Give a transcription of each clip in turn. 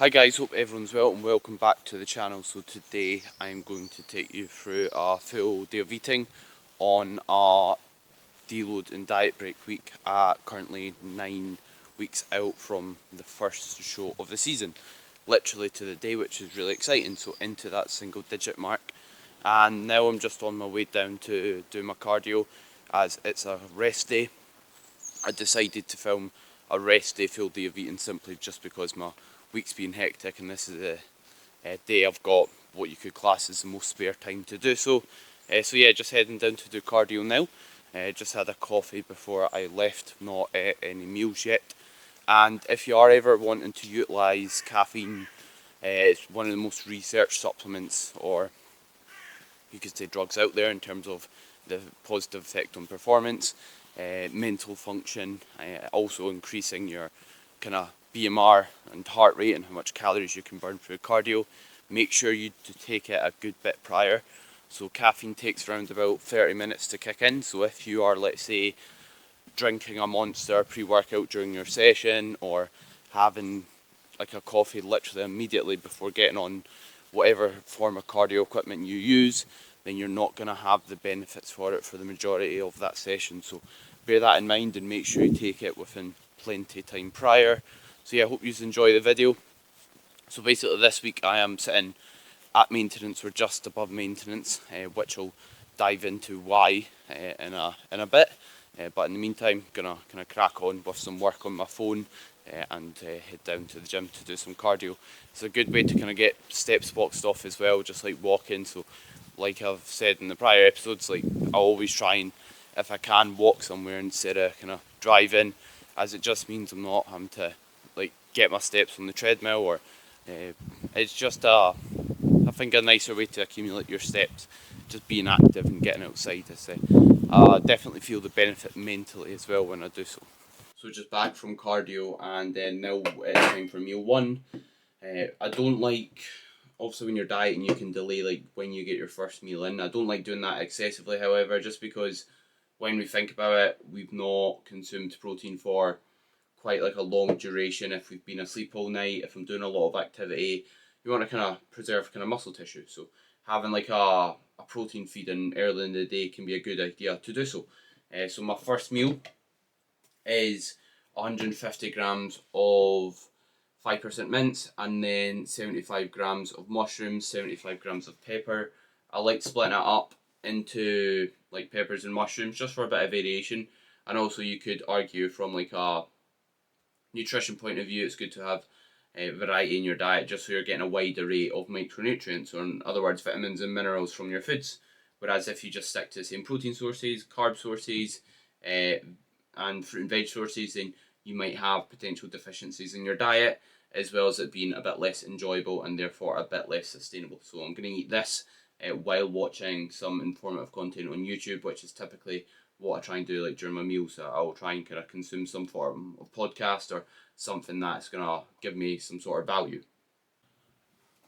Hi guys, hope everyone's well and welcome back to the channel. So today I'm going to take you through a full day of eating on a deload and diet break week, currently 9 weeks out from the first show of the season, literally to the day, which is really exciting. So into that single digit mark, and now I'm just on my way down to do my cardio as it's a rest day. I decided to film a rest day, full day of eating, simply just because my week's been hectic and this is the day I've got what you could class as the most spare time to do so. So yeah, just heading down to do cardio now. Just had a coffee before I left, not any meals yet. And if you are ever wanting to utilise caffeine, it's one of the most researched supplements, or you could say drugs out there, in terms of the positive effect on performance, mental function, also increasing your kind of BMR and heart rate and how much calories you can burn through cardio. Make sure you take it a good bit prior. So caffeine takes around about 30 minutes to kick in. So if you are, let's say, drinking a Monster pre-workout during your session, or having like a coffee literally immediately before getting on whatever form of cardio equipment you use, then you're not going to have the benefits for it for the majority of that session. So bear that in mind and make sure you take it within plenty of time prior. So yeah, I hope you enjoy the video. So basically this week I am sitting at maintenance or just above maintenance, which I'll dive into why in a bit. But in the meantime, gonna crack on with some work on my phone and head down to the gym to do some cardio. It's a good way to kind of get steps boxed off as well, just like walking. So like I've said in the prior episodes, like I always try and, if I can, walk somewhere instead of kind of driving, as it just means I'm not having to like get my steps on the treadmill, or it's just I think a nicer way to accumulate your steps, just being active and getting outside. I definitely feel the benefit mentally as well when I do so. So just back from cardio, and then now it's time for meal one. I don't like, obviously when you're dieting you can delay like when you get your first meal in. I don't like doing that excessively, however, just because when we think about it, we've not consumed protein for quite like a long duration. If we've been asleep all night, if I'm doing a lot of activity, you want to kind of preserve kind of muscle tissue. So having like a protein feeding early in the day can be a good idea to do so. So my first meal is 150 grams of 5% mince, and then 75 grams of mushrooms, 75 grams of pepper. I like splitting it up into like peppers and mushrooms just for a bit of variation. And also you could argue from like a nutrition point of view, it's good to have variety in your diet, just so you're getting a wide array of micronutrients, or in other words, vitamins and minerals from your foods. Whereas if you just stick to the same protein sources, carb sources, and fruit and veg sources, then you might have potential deficiencies in your diet, as well as it being a bit less enjoyable and therefore a bit less sustainable. So I'm going to eat this while watching some informative content on YouTube, which is typically what I try and do like during my meals. So I'll try and kind of consume some form of podcast or something that's going to give me some sort of value.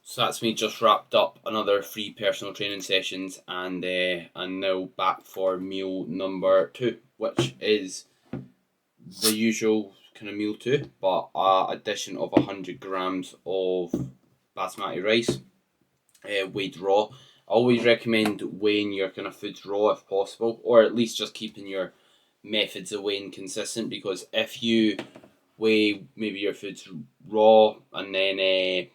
So that's me just wrapped up another 3 personal training sessions, and I'm now back for meal number 2, which is the usual kind of meal 2, but addition of 100 grams of basmati rice, weighed raw. I always recommend weighing your kind of foods raw if possible, or at least just keeping your methods of weighing consistent, because if you weigh maybe your foods raw and then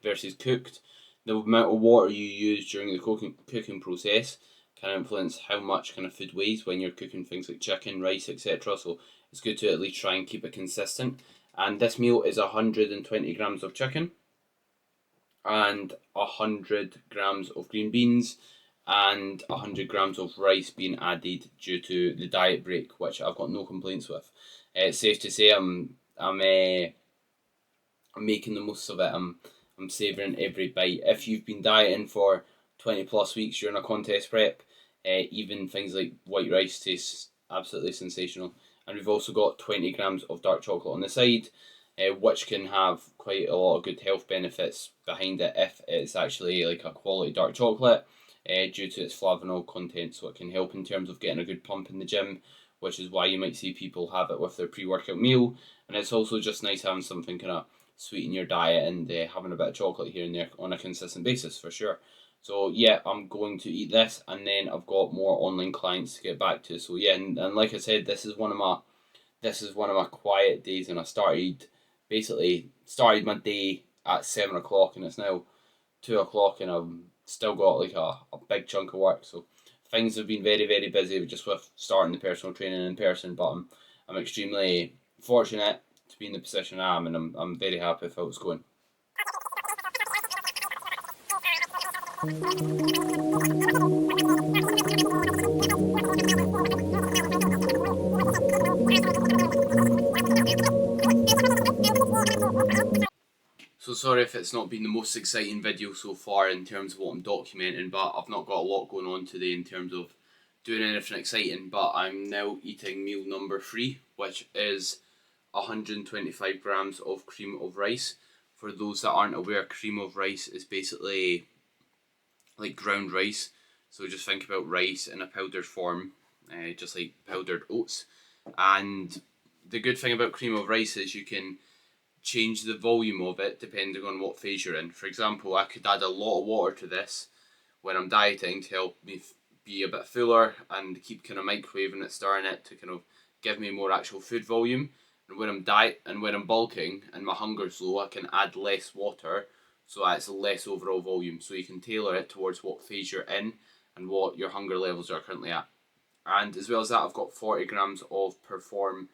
versus cooked, the amount of water you use during the cooking process can influence how much kind of food weighs when you're cooking things like chicken, rice, etc. So it's good to at least try and keep it consistent. And this meal is 120 grams of chicken and 100 grams of green beans and 100 grams of rice being added due to the diet break, which I've got no complaints with. It's safe to say I'm making the most of it. I'm savouring every bite. If you've been dieting for 20 plus weeks during a contest prep, even things like white rice tastes absolutely sensational. And we've also got 20 grams of dark chocolate on the side, which can have quite a lot of good health benefits behind it if it's actually like a quality dark chocolate, due to its flavanol content. So it can help in terms of getting a good pump in the gym, which is why you might see people have it with their pre-workout meal. And it's also just nice having something kind of sweeten your diet and having a bit of chocolate here and there on a consistent basis for sure. So yeah, I'm going to eat this, and then I've got more online clients to get back to. So yeah, and like I said, this is one of my quiet days, and I started my day at 7 o'clock, and it's now 2 o'clock, and I've still got like a big chunk of work. So things have been very very busy just with starting the personal training in person. But I'm extremely fortunate to be in the position I am, and I'm very happy with how it's going. So sorry if it's not been the most exciting video so far in terms of what I'm documenting, but I've not got a lot going on today in terms of doing anything exciting. But I'm now eating meal number 3, which is 125 grams of cream of rice. For those that aren't aware, cream of rice is basically like ground rice. So just think about rice in a powdered form, just like powdered oats. And the good thing about cream of rice is you can change the volume of it depending on what phase you're in. For example, I could add a lot of water to this when I'm dieting to help me be a bit fuller and keep kind of microwaving it, stirring it to kind of give me more actual food volume. And when I'm bulking and my hunger's low, I can add less water, so it's less overall volume. So you can tailor it towards what phase you're in and what your hunger levels are currently at. And as well as that, I've got 40 grams of Perform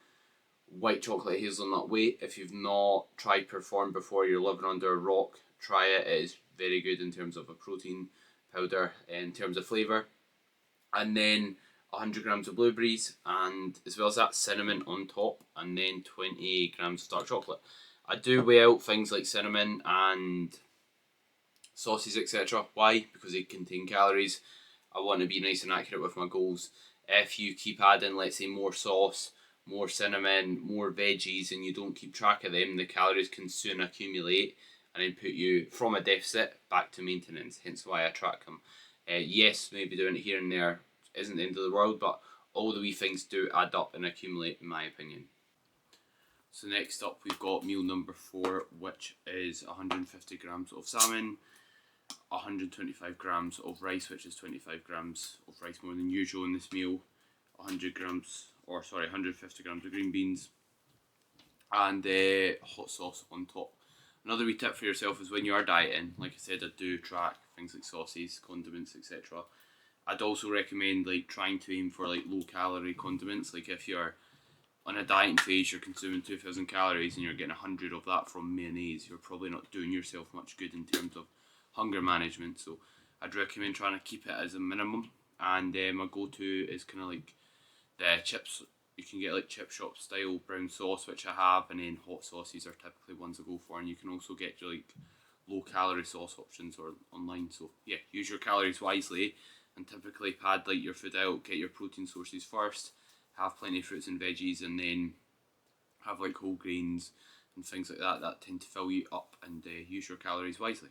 white chocolate hazelnut whey. If you've not tried Perform before, you're living under a rock. Try it. It is very good in terms of a protein powder, in terms of flavour. And then 100 grams of blueberries, and as well as that, cinnamon on top, and then 20 grams of dark chocolate. I do weigh out things like cinnamon and sauces, etc. Why? Because they contain calories. I want to be nice and accurate with my goals. If you keep adding, let's say, more sauce, more cinnamon, more veggies, and you don't keep track of them, the calories can soon accumulate and then put you from a deficit back to maintenance. Hence why I track them. Yes, maybe doing it here and there isn't the end of the world, but all the wee things do add up and accumulate, in my opinion. So next up, we've got meal number 4, which is 150 grams of salmon, 125 grams of rice, which is 25 grams of rice more than usual in this meal, 150 grams of green beans, and hot sauce on top. Another wee tip for yourself is when you are dieting, like I said, I do track things like sauces, condiments, etc. I'd also recommend like trying to aim for like low calorie condiments. Like if you're on a dieting phase, you're consuming 2,000 calories and you're getting 100 of that from mayonnaise, you're probably not doing yourself much good in terms of hunger management. So I'd recommend trying to keep it as a minimum. And my go-to is kind of like the chips. You can get like chip shop style brown sauce, which I have, and then hot sauces are typically ones I go for. And you can also get your like low calorie sauce options or online. So yeah, use your calories wisely and typically pad like your food out, get your protein sources first, have plenty of fruits and veggies, and then have like whole grains and things like that that tend to fill you up, and use your calories wisely.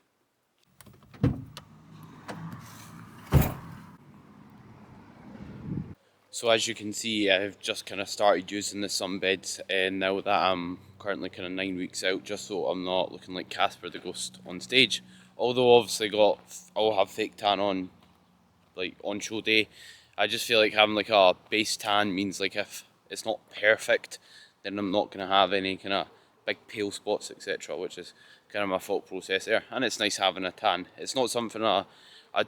So as you can see, I've just kind of started using the sunbeds, and now that I'm currently kind of 9 weeks out, just so I'm not looking like Casper the Ghost on stage. Although obviously I'll have fake tan on like on show day. I just feel like having like a base tan means like if it's not perfect, then I'm not gonna have any kind of big pale spots, etc. Which is kind of my thought process there. And it's nice having a tan. It's not something I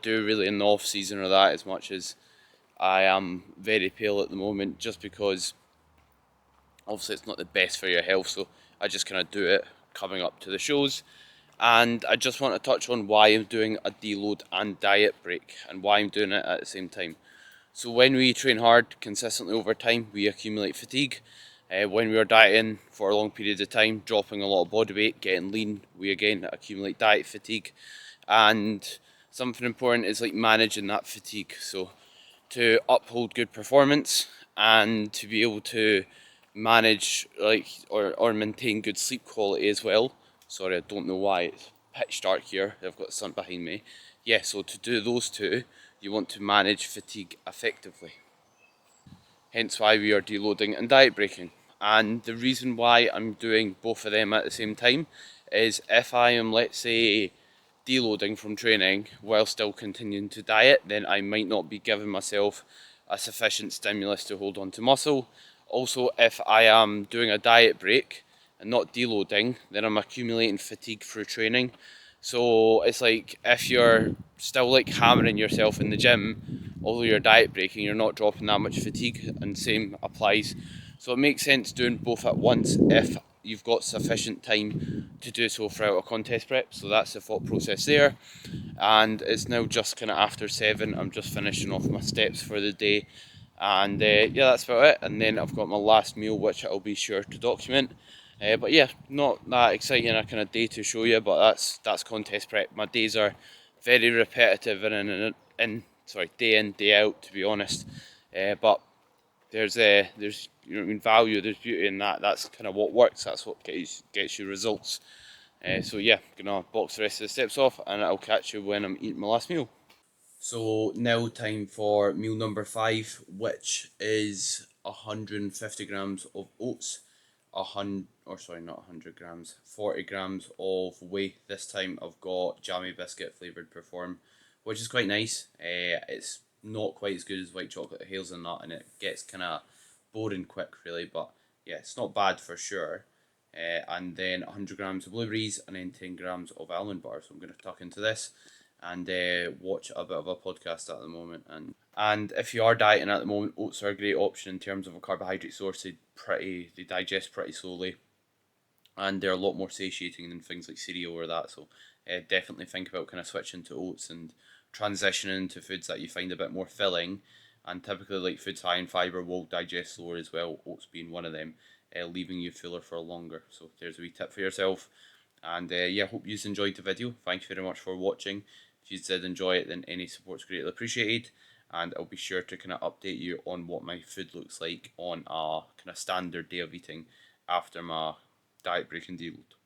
do really in the off season or that, as much as I am very pale at the moment, just because obviously it's not the best for your health. So I just kind of do it coming up to the shows. And I just want to touch on why I'm doing a deload and diet break, and why I'm doing it at the same time. So when we train hard consistently over time, we accumulate fatigue. When we are dieting for a long period of time, dropping a lot of body weight, getting lean, we again accumulate diet fatigue. And something important is like managing that fatigue. So to uphold good performance and to be able to manage like or maintain good sleep quality as well. Sorry, I don't know why it's pitch dark here. I've got the sun behind me. Yeah, so to do those two, you want to manage fatigue effectively. Hence why we are deloading and diet breaking. And the reason why I'm doing both of them at the same time is if I am, let's say, deloading from training while still continuing to diet, then I might not be giving myself a sufficient stimulus to hold on to muscle. Also, if I am doing a diet break and not deloading, then I'm accumulating fatigue through training. So it's like if you're still like hammering yourself in the gym, although you're diet breaking, you're not dropping that much fatigue, and same applies. So it makes sense doing both at once if you've got sufficient time to do so throughout a contest prep. So that's the thought process there. And it's now just kind of after 7. I'm just finishing off my steps for the day, and yeah, that's about it. And then I've got my last meal, which I'll be sure to document. But yeah, not that exciting a kind of day to show you, but that's contest prep. My days are very repetitive and day in day out, to be honest. But there's you know what I mean, value, there's beauty in that. That's kind of what works. That's what gets you results. So yeah, gonna box the rest of the steps off, and I'll catch you when I'm eating my last meal. So now time for meal number 5, which is 150 grams of oats, a hundred, or sorry, not 100 grams, 40 grams of whey. This time I've got jammy biscuit flavored Perform, which is quite nice. It's not quite as good as white chocolate hazelnut, and it gets kind of boring quick, really. But yeah, it's not bad for sure. And then 100 grams of blueberries, and then 10 grams of almond butter. So I'm going to tuck into this and watch a bit of a podcast at the moment. And if you are dieting at the moment, oats are a great option in terms of a carbohydrate source. They digest pretty slowly, and they're a lot more satiating than things like cereal or that. So definitely think about kind of switching to oats and transitioning to foods that you find a bit more filling. And typically, like foods high in fibre will digest slower as well. Oats being one of them, leaving you fuller for longer. So there's a wee tip for yourself. And yeah, hope you enjoyed the video. Thank you very much for watching. If you did enjoy it, then any support's greatly appreciated. And I'll be sure to kind of update you on what my food looks like on a kind of standard day of eating after my diet break and deload.